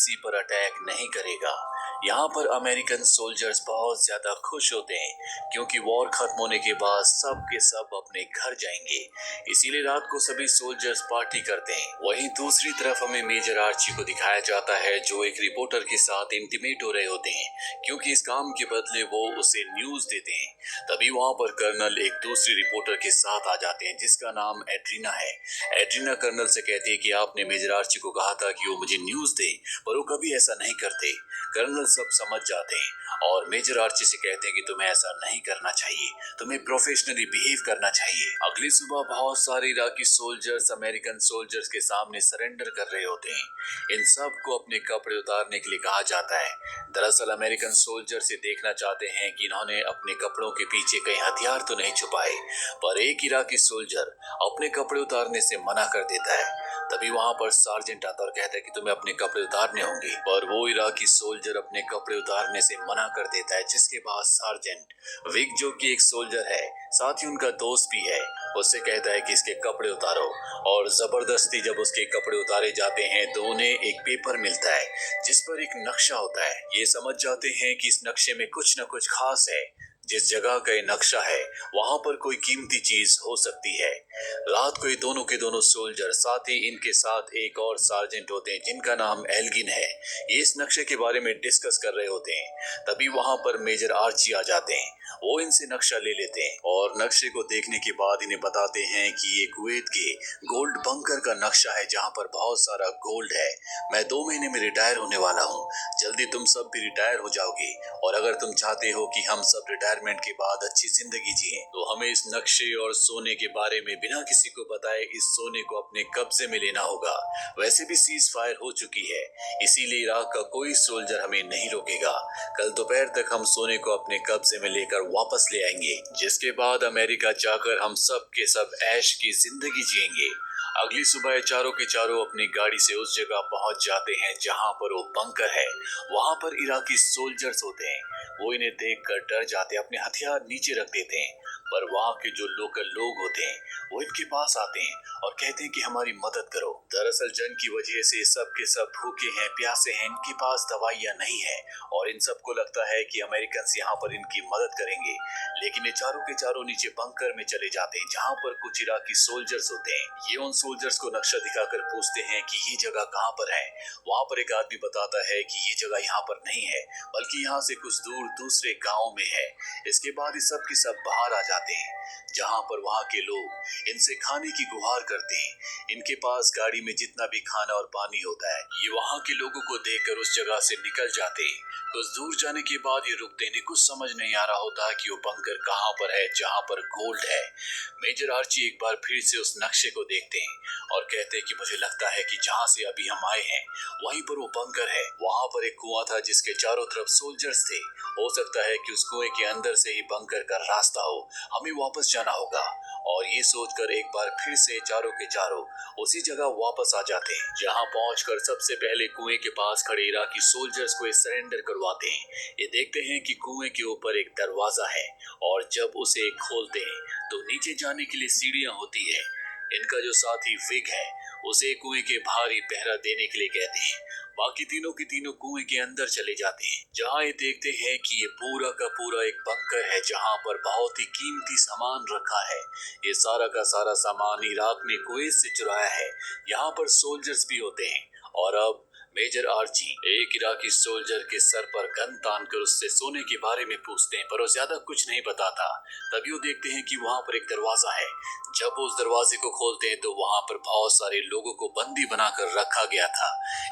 किसी पर अटैक नहीं करेगा। यहाँ पर अमेरिकन सोल्जर्स बहुत ज्यादा खुश होते हैं क्योंकि वॉर खत्म होने के बाद सब के सब अपने घर जाएंगे, इसीलिए रात को सभी सोल्जर्स पार्टी करते हैं। वहीं दूसरी तरफ हमें मेजर आर्ची को दिखाया जाता है जो एक रिपोर्टर के साथ इंटीमेट हो रहे होते हैं क्योंकि इस काम के बदले वो उसे न्यूज देते हैं। तभी वहां पर कर्नल एक दूसरी रिपोर्टर के साथ आ जाते हैं जिसका नाम एड्रीना है। एड्रीना कर्नल से कहती है कि आपने मेजर आर्ची को कहा था कि वो मुझे न्यूज दे, पर वो कभी ऐसा नहीं करते। कर्नल सब समझ जाते हैं और मेजर आर्ची से कहते हैं कि तुम्हें ऐसा नहीं करना चाहिए, तुम्हें प्रोफेशनली बिहेव करना चाहिए। अगली सुबह बहुत सारे इराकी सोल्जर्स अमेरिकन सोल्जर्स के सामने सरेंडर कर रहे होते हैं। इन सब को अपने कपड़े उतारने के लिए कहा जाता है। दरअसल अमेरिकन सोल्जर्स ये देखना चाहते हैं कि इन्होंने अपने कपड़ों के पीछे कहीं हथियार तो नहीं छुपाए, पर एक इराकी सोल्जर अपने कपड़े उतारने से मना कर देता है। तभी वहां पर सार्जेंट आता और कहता है कि तुम्हें अपने कपड़े उतारने होंगे, पर वो इराकी सोल्जर अपने कपड़े उतारने से मना कर देता है। जिसके बाद सार्जेंट विक, जो कि एक सोल्जर है, साथ ही उनका दोस्त भी है, उससे कहता है कि इसके कपड़े उतारो। और जबरदस्ती जब उसके कपड़े उतारे जाते हैं तो उन्हें एक पेपर मिलता है जिस पर एक नक्शा होता है। ये समझ जाते हैं कि इस नक्शे में कुछ न कुछ खास है। जिस जगह का ये नक्शा है वहां पर कोई कीमती चीज हो सकती है। रात को ये दोनों के दोनों सोल्जर, साथ ही इनके साथ एक और सार्जेंट होते हैं जिनका नाम एल्गिन है, ये इस नक्शे के बारे में डिस्कस कर रहे होते हैं। तभी वहां पर मेजर आर्ची आ जाते हैं। वो इनसे नक्शा ले लेते हैं और नक्शे को देखने के बाद इन्हें बताते हैं कि ये कुवैत के गोल्ड बंकर का नक्शा है जहां पर बहुत सारा गोल्ड है। मैं 2 महीने में रिटायर होने वाला हूँ, जल्दी तुम सब भी रिटायर हो जाओगे, और अगर तुम चाहते हो कि हम सब रिटायरमेंट के बाद अच्छी जिंदगी जिए तो हमें इस नक्शे और सोने के बारे में बिना किसी को बताए इस सोने को अपने कब्जे में लेना होगा। वैसे भी सीज फायर हो चुकी है, इसीलिए इराक का कोई सोल्जर हमें नहीं रोकेगा। कल दोपहर तक हम सोने को अपने कब्जे में लेकर वापस ले आएंगे, जिसके बाद अमेरिका जाकर हम सब के सब ऐश की जिंदगी जिएंगे। अगली सुबह चारों के चारों अपनी गाड़ी से उस जगह पहुंच जाते हैं जहां पर वो बंकर है। वहां पर इराकी सोल्जर्स होते हैं, वो इन्हें देखकर डर जाते हैं, अपने हथियार नीचे रख देते हैं। पर वहां के जो लोकल लोग होते हैं वो इनके पास आते हैं और कहते हैं कि हमारी मदद करो। दरअसल जंग की वजह से सब के सब भूखे हैं, प्यासे हैं, इनके पास दवाइयां नहीं है और इन सबको लगता है कि अमेरिकन यहाँ पर इनकी मदद करेंगे। लेकिन ये चारों के चारों नीचे बंकर में चले जाते हैं जहाँ पर कुछ इराकी सोल्जर्स होते हैं। ये उन सोल्जर्स को नक्शा दिखाकर पूछते हैं कि ये जगह कहाँ पर है। वहां पर एक आदमी बताता है कि ये जगह यहाँ पर नहीं है, बल्कि यहाँ से कुछ दूर दूसरे गांव में है। इसके बाद ये सब के सब बाहर आ जाते हैं जहां पर वहां के लोग इनसे खाने की गुहार करते हैं। इनके पास गाड़ी में जितना भी खाना और पानी होता है ये वहां के लोगों को देखकर उस जगह से निकल जाते हैं। कुछ दूर जाने के बाद ये रुकते हैं, कुछ समझ नहीं आ रहा होता कि वो बंकर कहां पर है जहां पर गोल्ड है। मेजर आर्ची एक बार फिर से उस नक्शे को देखते हैं और कहते हैं कि मुझे लगता है कि जहां से अभी हम आए हैं वहीं पर वो बंकर है। वहां पर एक कुआं था जिसके चारों तरफ सोल्जर्स थे, हो सकता है कि उस कुएं के अंदर से ही बंकर का रास्ता हो, हमें वापस जाना होगा। और ये सोचकर एक बार फिर से चारों के चारों उसी जगह वापस आ जाते हैं जहां पहुंचकर सबसे पहले कुएं के पास खड़े इराकी सोल्जर्स को सरेंडर करवाते हैं। ये देखते हैं कि कुएं के ऊपर एक दरवाजा है और जब उसे खोलते हैं तो नीचे जाने के लिए सीढ़ियां होती है। इनका जो साथी विग है उसे कुएं के बाहर ही पहरा देने के लिए कहते हैं। बाकी तीनों के तीनों कुएं के अंदर चले जाते हैं जहां ये देखते हैं कि ये पूरा का पूरा एक बंकर है जहां पर बहुत ही कीमती सामान रखा है। ये सारा का सारा सामान इराक ने कुवैत से चुराया है। यहाँ पर सोल्जर्स भी होते हैं और अब मेजर आर्ची एक इराकी सोल्जर के सर पर गन तान कर उससे सोने के बारे में पूछते हैं, पर वो ज्यादा कुछ नहीं बताता। तभी वो देखते हैं कि वहां पर एक दरवाजा है। जब वो उस दरवाजे को खोलते हैं तो वहां पर बहुत सारे लोगों को बंदी बनाकर रखा गया था।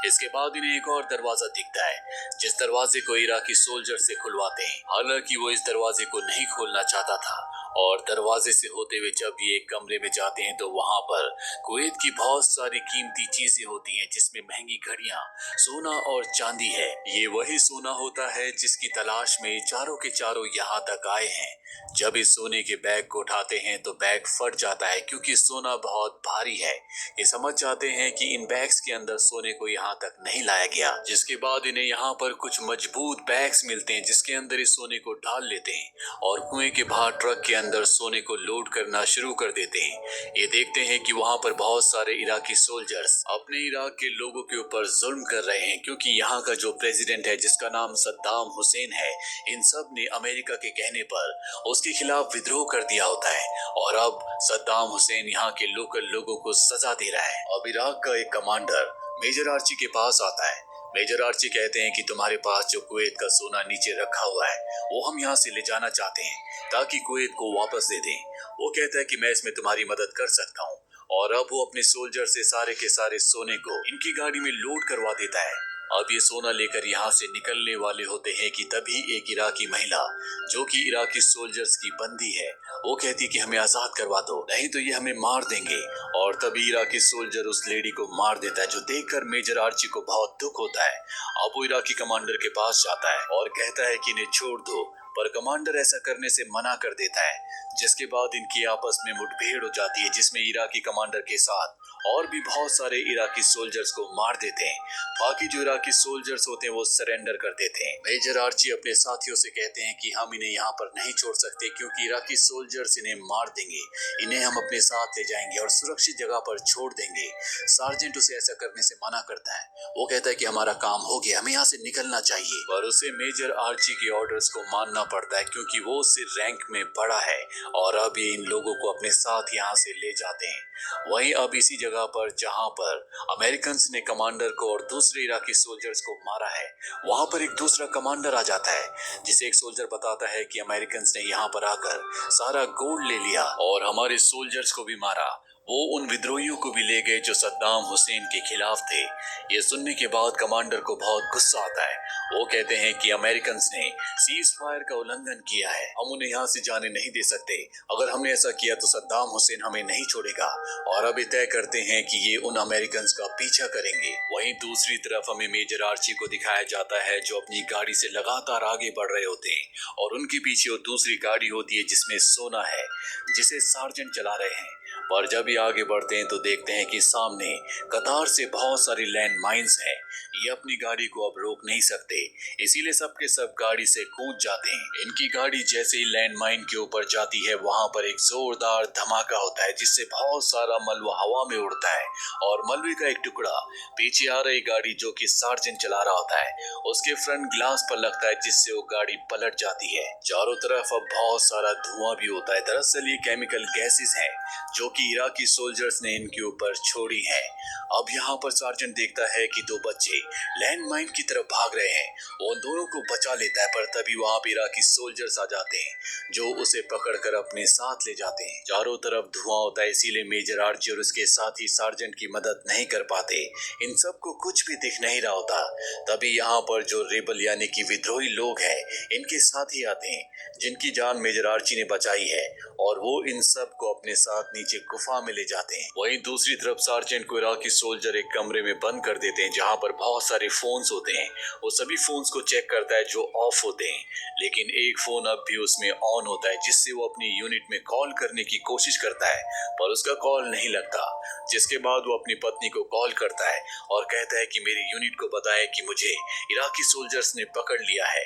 इसके बाद इन्हें एक और दरवाजा दिखता है जिस दरवाजे को इराकी सोल्जर से खुलवाते हैं। हालांकि वो इस दरवाजे को नहीं खोलना चाहता था और दरवाजे से होते हुए जब ये एक कमरे में जाते हैं तो वहां पर कुवैत की बहुत सारी कीमती चीजें होती हैं जिसमें महंगी घड़ियां, सोना और चांदी है। ये वही सोना होता है जिसकी तलाश में चारों के चारों यहाँ तक आए हैं। जब इस सोने के बैग को उठाते हैं तो बैग फट जाता है क्योंकि सोना बहुत भारी है। ये समझ जाते हैं कि इन बैग्स के अंदर सोने को यहाँ तक नहीं लाया गया। जिसके बाद इन्हें यहाँ पर कुछ मजबूत बैग्स मिलते हैं जिसके अंदर इस सोने को डाल लेते हैं और कुएं के बाहर ट्रक के अंदर सोने को लोड करना शुरू कर देते हैं। ये देखते हैं कि वहां पर बहुत सारे इराकी सोल्जर्स अपने इराक के लोगों के ऊपर जुल्म कर रहे हैं, क्योंकि यहाँ का जो प्रेसिडेंट है जिसका नाम सद्दाम हुसैन है, इन सब ने अमेरिका के कहने पर उसके खिलाफ विद्रोह कर दिया होता है और अब सद्दाम हुसैन यहाँ के लोकल लोगों को सजा दे रहा है। अब इराक का एक कमांडर मेजर आर्ची के पास आता है। मेजर आर्ची कहते हैं कि तुम्हारे पास जो कुवैत का सोना नीचे रखा हुआ है वो हम यहाँ से ले जाना चाहते हैं ताकि कुवैत को वापस दे दें। वो कहता है कि मैं इसमें तुम्हारी मदद कर सकता हूँ और अब वो अपने सोल्जर से सारे के सारे सोने को इनकी गाड़ी में लोड करवा देता है। अब ये सोना लेकर यहाँ से निकलने वाले होते हैं कि तभी एक इराकी महिला जो कि इराकी सोल्जर्स की बंदी है वो कहती है कि हमें आजाद करवा दो, नहीं तो ये हमें मार देंगे। और तभी इराकी सोल्जर उस लेडी को मार देता है, जो देखकर मेजर आर्ची को बहुत दुख होता है। अब वो इराकी कमांडर के पास जाता है और कहता है कि इन्हें छोड़ दो, पर कमांडर ऐसा करने से मना कर देता है, जिसके बाद इनकी आपस में मुठभेड़ हो जाती है, जिसमें इराकी कमांडर के साथ और भी बहुत सारे इराकी सोल्जर्स को मार देते हैं। बाकी जो इराकी सोल्जर्स होते हैं वो सरेंडर कर देते हैं। मेजर आर्ची अपने साथियों से कहते हैं कि हम इन्हें यहाँ पर नहीं छोड़ सकते, क्योंकि इराकी सोल्जर्स इन्हें मार देंगे। इन्हें हम अपने साथ ले जाएंगे और सुरक्षित जगह पर छोड़ देंगे। सार्जेंट उसे ऐसा करने से मना करता है। वो कहता है कि हमारा काम हो गया, हमें यहाँ से निकलना चाहिए, पर उसे मेजर आर्ची के ऑर्डर्स को मानना पड़ता है, क्योंकि वो उससे रैंक में बड़ा है और अब ये इन लोगों को अपने साथ यहाँ से ले जाते हैं। वहीं अब इसी जगह पर जहां पर अमेरिकन ने कमांडर को और दूसरे इराकी सोल्जर्स को मारा है, वहां पर एक दूसरा कमांडर आ जाता है, जिसे एक सोल्जर बताता है कि अमेरिकन ने यहां पर आकर सारा गोल्ड ले लिया और हमारे सोल्जर्स को भी मारा। वो उन विद्रोहियों को भी ले गए जो सद्दाम हुसैन के खिलाफ थे। ये सुनने के बाद कमांडर को बहुत गुस्सा आता है। वो कहते हैं कि अमेरिकन ने सीज फायर का उल्लंघन किया है, हम उन्हें यहाँ से जाने नहीं दे सकते। अगर हमने ऐसा किया तो सद्दाम हुसैन हमें नहीं छोड़ेगा। और अब ये तय करते हैं कि ये उन अमेरिकन का पीछा करेंगे। वहीं दूसरी तरफ हमें मेजर आर्ची को दिखाया जाता है, जो अपनी गाड़ी से लगातार आगे बढ़ रहे होते हैं और उनके पीछे वो दूसरी गाड़ी होती है जिसमें सोना है, जिसे सार्जेंट चला रहे हैं। पर जब ये आगे बढ़ते हैं तो देखते हैं कि सामने कतार से बहुत सारी लैंड माइंस हैं। ये अपनी गाड़ी को अब रोक नहीं सकते, इसीलिए सबके सब गाड़ी से कूद जाते हैं। इनकी गाड़ी जैसे ही लैंड माइन के ऊपर जाती है, वहां पर एक जोरदार धमाका होता है, जिससे बहुत सारा मलबा हवा में उड़ता है और मलबे का एक टुकड़ा पीछे आ रही गाड़ी जो कि सार्जेंट चला रहा होता है उसके फ्रंट ग्लास पर लगता है, जिससे वो गाड़ी पलट जाती है। चारों तरफ अब बहुत सारा धुआं भी होता है। दरअसल ये केमिकल गैसेस हैं जो कि इराकी सोल्जर्स ने इनके ऊपर छोड़ी है। अब यहाँ पर सार्जेंट देखता है कि दो बच्चे लैंड माइन की तरफ भाग रहे हैं। वो उन दोनों को बचा लेता है, पर तभी वहाँ पे इराकी सोल्जर्स आ जाते हैं जो उसे पकड़कर अपने साथ ले जाते हैं। चारों तरफ धुआं होता है, इसीलिए मेजर आर्ची और उसके साथी सार्जेंट की मदद नहीं कर पाते। इन सबको कुछ भी दिख नहीं रहा होता। तभी यहाँ पर जो रेबल यानी कि विद्रोही लोग हैं, इनके साथी आते हैं जिनकी जान मेजर आर्ची ने बचाई है और वो इन सब को अपने साथ नीचे गुफा में ले जाते हैं। वहीं दूसरी तरफ सार्जेंट को इराकी सोल्जर एक कमरे में बंद कर देते हैं, जहां पर बहुत सारे फोन्स होते हैं। वो सभी फोन्स को चेक करता है जो ऑफ होते हैं, लेकिन एक फोन अब भी उसमें ऑन होता है, जिससे वो अपनी यूनिट में कॉल करने की कोशिश करता है, पर उसका कॉल नहीं लगता। जिसके बाद वो अपनी पत्नी को कॉल करता है और कहता है कि मेरी यूनिट को बताए कि मुझे इराकी सोल्जर्स ने पकड़ लिया है।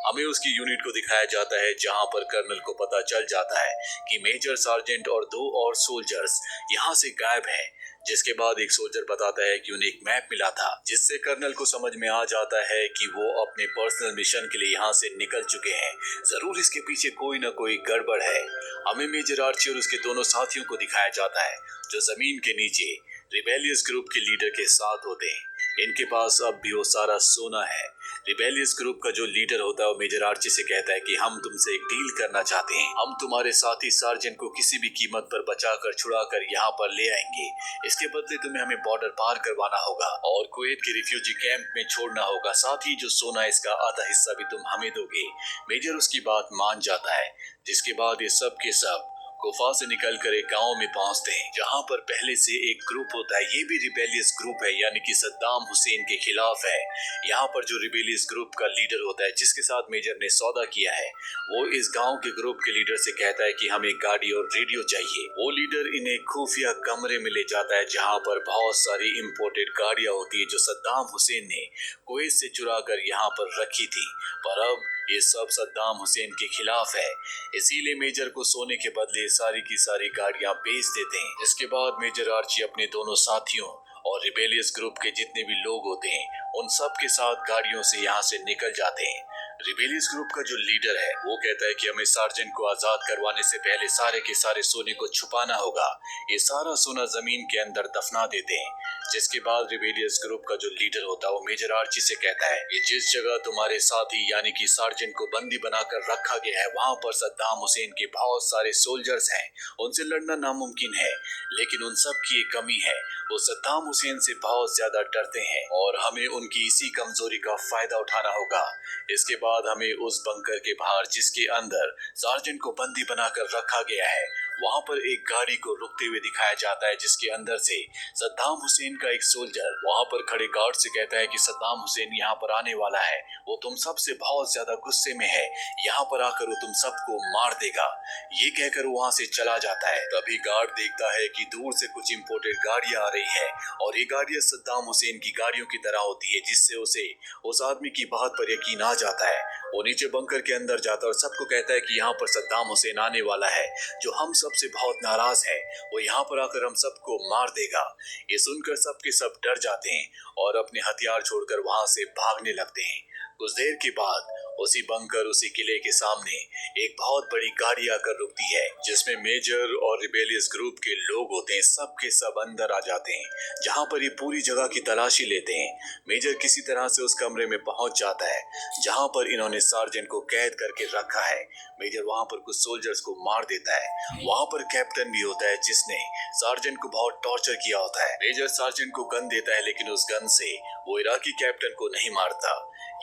हमें उसकी यूनिट को दिखाया जाता है, जहां पर कर्नल को पता चल जाता है कि मेजर, सार्जेंट और दो और सोल्जर्स यहाँ से गायब हैं। जिसके बाद एक सोल्जर बताता है कि उन्हें एक मैप मिला था, जिससे कर्नल को समझ में आ जाता है कि वो अपने पर्सनल मिशन के लिए यहाँ से निकल चुके हैं। जरूर इसके पीछे कोई ना कोई गड़बड़ है। हमें मेजर आर्ची और उसके दोनों साथियों को दिखाया जाता है जो जमीन के नीचे रिबेलियस ग्रुप के लीडर के साथ होते हैं। इनके पास अब भी वो सारा सोना है। रिबेलियस ग्रुप का जो लीडर होता है वो मेजर आर्ची से कहता है कि हम तुमसे एक डील करना चाहते हैं। हम तुम्हारे साथी सार्जेंट को किसी भी कीमत पर बचाकर छुड़ाकर यहाँ पर ले आएंगे। इसके बदले तुम्हें हमें बॉर्डर पार करवाना होगा और कुवैत के रिफ्यूजी कैंप में छोड़ना होगा। साथ ही जो सोना है इसका आधा हिस्सा भी तुम हमें दोगे। मेजर उसकी बात मान जाता है। जिसके बाद ये सब के सब गुफा से निकलकर एक गांव में पहुंचते हैं, जहां पर पहले से एक ग्रुप होता है। ये भी रिबेलियस ग्रुप है, यानी कि सद्दाम हुसैन के खिलाफ है। यहाँ पर जो रिबेलियस ग्रुप का लीडर होता है, जिसके साथ मेजर ने सौदा किया है, वो इस गांव के ग्रुप के लीडर से कहता है कि हमें गाड़ी और रेडियो चाहिए। वो लीडर इन्हें खुफिया कमरे में ले जाता है, जहाँ पर बहुत सारी इम्पोर्टेड गाड़ियां होती है जो सद्दाम हुसैन ने कुवैत से चुरा कर यहाँ पर रखी थी। पर अब ये सब सद्दाम हुसैन के खिलाफ है। इसीलिए मेजर को सोने के बदले सारी की सारी गाड़ियां बेच देते हैं। इसके बाद मेजर आर्ची अपने दोनों साथियों और रिबेलियस ग्रुप के जितने भी लोग होते हैं उन सब के साथ गाड़ियों से यहाँ से निकल जाते हैं। रिबेलियस ग्रुप का जो लीडर है वो कहता है कि हमें सार्जेंट को आजाद करवाने से पहले सारे के सारे सोने को छुपाना होगा। ये सारा सोना जमीन के अंदर दफना देते हैं। जिसके बाद रिबेलियस ग्रुप का जो लीडर होता है वो मेजर आर्ची से कहता है कि जिस जगह तुम्हारे साथी यानी कि सार्जेंट को बंदी बनाकर रखा गया है वहां पर सद्दाम हुसैन के बहुत सारे सोल्जर्स हैं। उनसे लड़ना नामुमकिन है, लेकिन उन सब की एक कमी है, वो सद्दाम हुसैन से बहुत ज्यादा डरते हैं और हमें उनकी इसी कमजोरी का फायदा उठाना होगा। इसके बाद हमें उस बंकर के बाहर जिसके अंदर सार्जेंट को बंदी बनाकर रखा गया है वहां पर एक गाड़ी को रुकते हुए दिखाया जाता है, जिसके अंदर से सद्दाम हुसैन का एक सोल्जर वहां पर खड़े गार्ड से कहता है कि सद्दाम हुसैन यहाँ पर आने वाला है, वो तुम सबसे बहुत ज्यादा गुस्से में है, यहाँ पर आकर वो तुम सबको मार देगा। ये कहकर वहां से चला जाता है। तभी गार्ड देखता है कि दूर से कुछ इंपोर्टेड गाड़ियां आ रही है और ये गाड़ियां सद्दाम हुसैन की गाड़ियों की तरह होती है, जिससे उसे उस आदमी की बात पर यकीन आ जाता है। वो नीचे बंकर के अंदर जाता है और सबको कहता है कि यहाँ पर सद्दाम हुसैन आने वाला है, जो हम सबसे बहुत नाराज है, वो यहाँ पर आकर हम सबको मार देगा। ये सुनकर सब के सब डर जाते हैं और अपने हथियार छोड़कर वहां से भागने लगते हैं। कुछ देर के बाद उसी बंकर उसी किले के सामने एक बहुत बड़ी गाड़ी आकर रुकती है, जिसमें मेजर और रिबेलियस ग्रुप के लोग होते हैं। सब के सब अंदर आ जाते हैं, जहां पर ये पूरी जगह की तलाशी लेते हैं। मेजर किसी तरह से उस कमरे में पहुंच जाता है जहां पर इन्होंने सार्जेंट को कैद करके रखा है। मेजर वहां पर कुछ सोल्जर्स को मार देता है। वहां पर कैप्टन भी होता है जिसने सार्जेंट को बहुत टॉर्चर किया होता है। मेजर सार्जेंट को गन देता है, लेकिन उस गन से वो इराकी कैप्टन को नहीं मारता।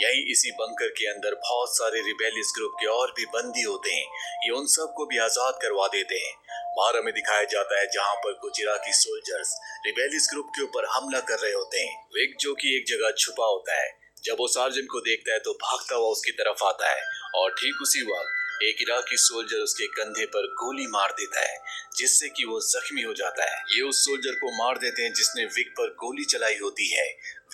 यही इसी बंकर के अंदर बहुत सारे रिबेलियस ग्रुप के और भी बंदी होते हैं। ये उन सब को भी आजाद करवा देते हैं। बाहर हमें दिखाया जाता है जहां पर कुछ इराकी सोल्जर्स रिबेलियस ग्रुप के ऊपर हमला कर रहे होते हैं। विक जो कि एक जगह छुपा होता है, जब वो सार्जेंट को देखता है तो भागता हुआ उसकी तरफ आता है और ठीक उसी वक्त एक इराकी सोल्जर उसके कंधे पर गोली मार देता है, जिससे कि वो जख्मी हो जाता है। ये उस सोल्जर को मार देते हैं जिसने विक पर गोली चलाई होती है।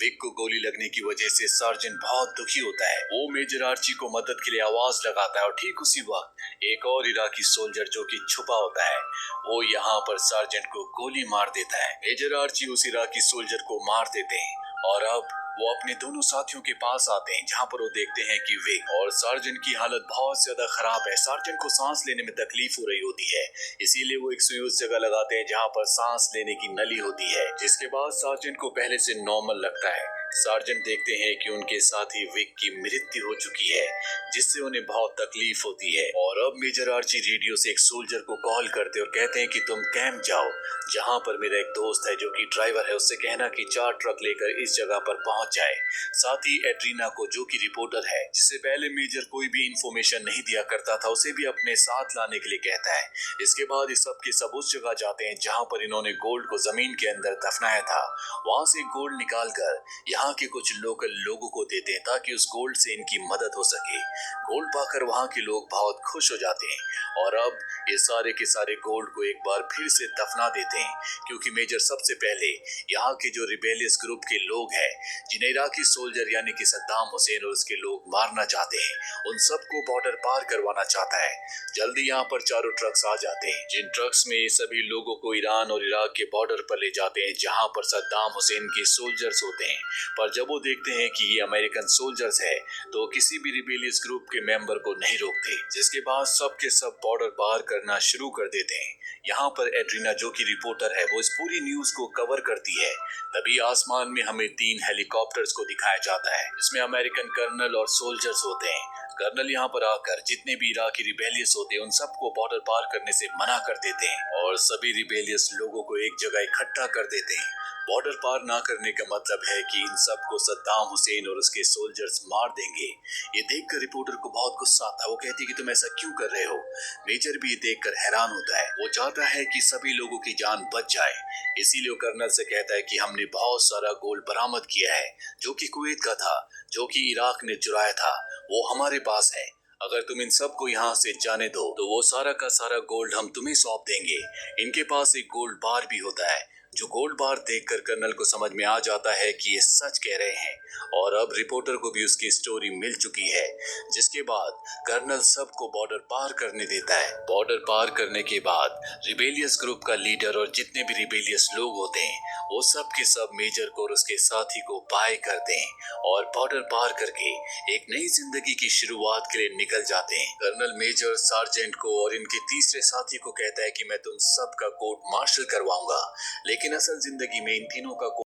विक को गोली लगने की वजह से सार्जेंट बहुत दुखी होता है। वो मेजर आर्ची को मदद के लिए आवाज लगाता है और ठीक उसी वक्त एक और इराकी सोल्जर जो कि छुपा होता है वो यहाँ पर सार्जेंट को गोली मार देता है। मेजर आर्ची उस इराकी सोल्जर को मार देते हैं और अब वो अपने दोनों साथियों के पास आते हैं, जहां पर वो देखते हैं कि विक और सार्जेंट की हालत बहुत ज्यादा खराब है। सार्जेंट को सांस लेने में तकलीफ हो रही होती है, इसीलिए वो एक सुई उस जगह लगाते हैं जहां पर सांस लेने की नली होती है, जिसके बाद सार्जेंट को पहले से नॉर्मल लगता है। सार्जेंट देखते हैं कि उनके साथी विक की मृत्यु हो चुकी है, जिससे उन्हें बहुत तकलीफ होती है। और अब मेजर आर्ची रेडियो से एक सोल्जर को कॉल करते और कहते हैं कि तुम कैंप जाओ, जहां पर मेरा एक दोस्त है जो कि ड्राइवर है, उससे कहना कि 4 ट्रक लेकर इस जगह पर पहुंच जाए। साथ ही एड्रीना को जो कि रिपोर्टर है, जिससे पहले मेजर कोई भी इंफॉर्मेशन नहीं दिया करता था, उसे भी अपने साथ लाने के लिए कहता है। इसके बाद ये सब के सब उस जगह जाते हैं जहां पर इन्होंने गोल्ड को जमीन के अंदर दफनाया था। वहां से गोल्ड निकालकर यहाँ के कुछ लोकल लोगों को देते हैं ताकि उस गोल्ड से इनकी मदद हो सके। गोल्ड पाकर वहाँ के लोग बहुत खुश हो जाते हैं और अब ये सारे के सारे गोल्ड को एक बार फिर से दफना देते हैं, क्योंकि मेजर सबसे पहले यहाँ के जो रिबेलियस ग्रुप के लोग हैं, जिन्हें इराकी सोल्जर यानी कि सद्दाम हुसैन और उसके लोग मारना चाहते हैं, उन सबको बॉर्डर पार करवाना चाहता है। जल्दी यहाँ पर चारों ट्रक्स आ जाते हैं, जिन ट्रक्स में ये सभी लोगों को ईरान और इराक के बॉर्डर पर ले जाते हैं जहाँ पर सद्दाम हुसैन के सोल्जर्स होते हैं। पर जब वो देखते हैं कि ये अमेरिकन सोल्जर्स है तो किसी भी रिबेलियस ग्रुप के मेंबर को नहीं रोकते, जिसके बाद सब के सब बॉर्डर पार करना शुरू कर देते हैं। यहाँ पर एड्रीना जो कि रिपोर्टर है वो इस पूरी न्यूज को कवर करती है। तभी आसमान में हमें 3 हेलीकॉप्टर्स को दिखाया जाता है, इसमें अमेरिकन कर्नल और सोल्जर्स होते हैं। कर्नल यहाँ पर आकर जितने भी इराकी रिबेलियस होते हैं उन सबको बॉर्डर पार करने से मना कर देते हैं और सभी रिबेलियस लोगों को एक जगह इकट्ठा कर देते हैं। बॉर्डर पार ना करने का मतलब है कि इन सबको सद्दाम हुसैन और उसके सोल्जर्स मार देंगे। ये देखकर रिपोर्टर को बहुत गुस्सा आता है। वो कहती है कि तुम ऐसा क्यों कर रहे हो। मेजर भी ये देखकर हैरान होता है। वो चाहता है कि सभी लोगों की जान बच जाए, इसीलिए वो कर्नल से कहता है कि हमने बहुत सारा गोल्ड बरामद किया है जो कि कुवैत का था, जो कि इराक ने चुराया था, वो हमारे पास है। अगर तुम इन सबको यहाँ से जाने दो तो वो सारा का सारा गोल्ड हम तुम्हें सौंप देंगे। इनके पास एक गोल्ड बार भी होता है जो गोल्ड बार देखकर कर्नल को समझ में आ जाता है कि ये सच कह रहे हैं और अब रिपोर्टर को भी उसकी स्टोरी मिल चुकी है, जिसके बाद कर्नल सबको बॉर्डर पार करने देता है। बॉर्डर पार करने के बाद रिबेलियस ग्रुप का लीडर और जितने भी रिबेलियस लोग होते हैं वो सब के सब मेजर को और उसके साथी को बाय करते हैं और बॉर्डर पार करके एक नई जिंदगी की शुरुआत के लिए निकल जाते हैं। कर्नल मेजर सार्जेंट को और इनके तीसरे साथी को कहता है कि मैं तुम सबका कोर्ट मार्शल करवाऊंगा, लेकिन असल जिंदगी में इन तीनों का